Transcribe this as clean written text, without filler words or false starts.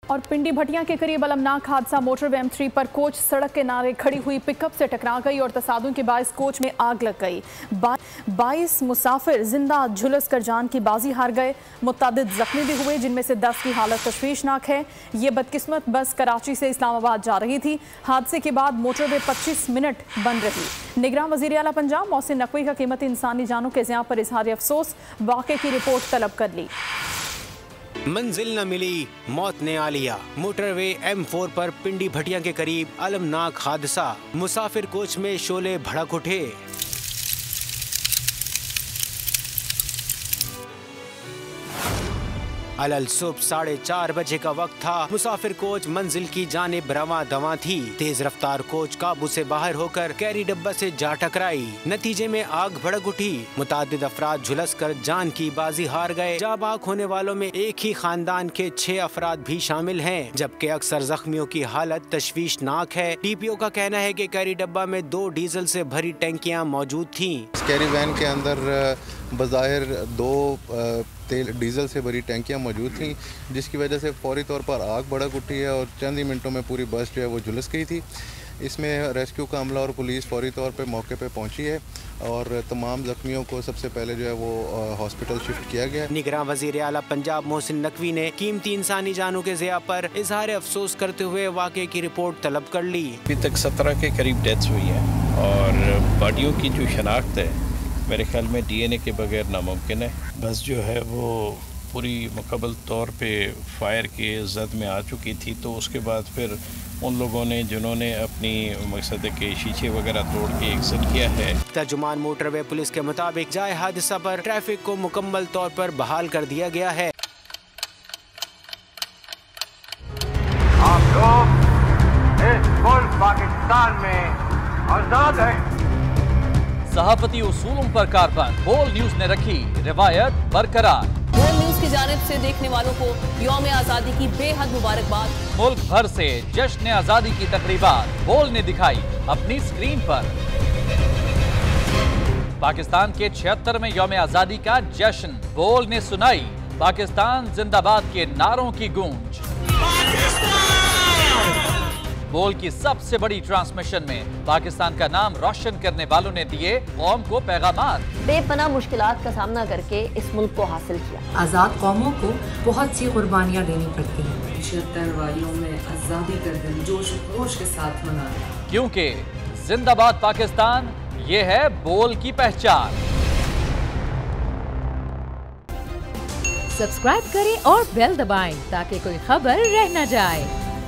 और पिंडी भटिया के करीब अलमनाक हादसा। मोटरवे M3 पर कोच सड़क के किनारे खड़ी हुई पिकअप से टकरा गई और तसादुम के बायस कोच में आग लग गई। 22 मुसाफिर जिंदा झुलस कर जान की बाजी हार गए। मुतअद्दिद जख्मी भी हुए, जिनमें से 10 की हालत तशवीशनाक है। ये बदकिस्मत बस कराची से इस्लामाबाद जा रही थी। हादसे के बाद मोटरवे 25 मिनट बंद रही। निगरान वज़ीर आला पंजाब मोहसिन नकवी का कीमती इंसानी जानों के ज़िया पर इजहार अफसोस, वाक़े की रिपोर्ट तलब कर ली। मंजिल न मिली, मौत ने आ लिया। मोटरवे M4 पर पिंडी भटिया के करीब अलमनाक हादसा। मुसाफिर कोच में शोले भड़क उठे। अलल सुबह 4:30 बजे का वक्त था। मुसाफिर कोच मंजिल की जानिब रवां दवां थी। तेज रफ्तार कोच काबू से बाहर होकर कैरी डब्बा से जा टकराई। नतीजे में आग भड़क उठी। मुतादिद अफराद झुलस कर जान की बाजी हार गए। जाबाक होने वालों में एक ही खानदान के 6 अफराद भी शामिल हैं, जबकि अक्सर जख्मियों की हालत तशवीशनाक है। DPO का कहना है कि कैरी डब्बा में 2 डीजल से भरी टैंकियां मौजूद थीं। कैरी वैन के अंदर बज़ाहिर 2 डीजल से भरी टैंकियां मौजूद थीं, जिसकी वजह से फौरी तौर पर आग भड़क उठी है और चंद ही मिनटों में पूरी बस जो है वो झुलस गई थी। इसमें रेस्क्यू का अमला और पुलिस फौरी तौर पे मौके पे पहुंची है और तमाम जख्मियों को सबसे पहले जो है वो हॉस्पिटल शिफ्ट किया गया। निगरान वज़ीर आला पंजाब मोहसिन नकवी ने कीमती इंसानी जानों के ज़िया पर इजहार अफसोस करते हुए वाक़े की रिपोर्ट तलब कर ली। अभी तक 17 के करीब डेथ्स हुई हैं और बॉडियों की जो शनाख्त है मेरे ख्याल में DNA के बगैर नामुमकिन है। बस जो है वो पूरी मुकम्मल तौर पे फायर के जद में आ चुकी थी, तो उसके बाद फिर उन लोगों ने जिन्होंने अपनी मकसद के शीशे वगैरह तोड़ के एग्जिट किया है। तर्जुमान मोटरवे पुलिस के मुताबिक जाए हादसा पर ट्रैफिक को मुकम्मल तौर पर बहाल कर दिया गया है। आप लोग इस मुल्क पाकिस्तान में आजाद हैं। सहाफती उसूलों पर कारबंद। बोल न्यूज ने रखी रिवायत बरकरार। बोल न्यूज की जानिब से देखने वालों को यौम आजादी की बेहद मुबारकबाद। मुल्क भर से जश्न आजादी की तकरीबात बोल ने दिखाई अपनी स्क्रीन पर। पाकिस्तान के 76वें यौम आजादी का जश्न बोल ने सुनाई पाकिस्तान जिंदाबाद के नारों की गूंज। बोल की सबसे बड़ी ट्रांसमिशन में पाकिस्तान का नाम रोशन करने वालों ने दिए कौम को पैगामात। बेपनाह मुश्किलात का सामना करके इस मुल्क को हासिल किया। आज़ाद कौमों को बहुत सी कुर्बानियाँ देनी पड़ती हैं। 76 वालियों में आज़ादी का दिन जोश खरोश के साथ मना रहे हैं, क्योंकि जिंदाबाद पाकिस्तान ये है बोल की पहचान। सब्सक्राइब करें और बेल दबाएं ताकि कोई खबर रह न जाए।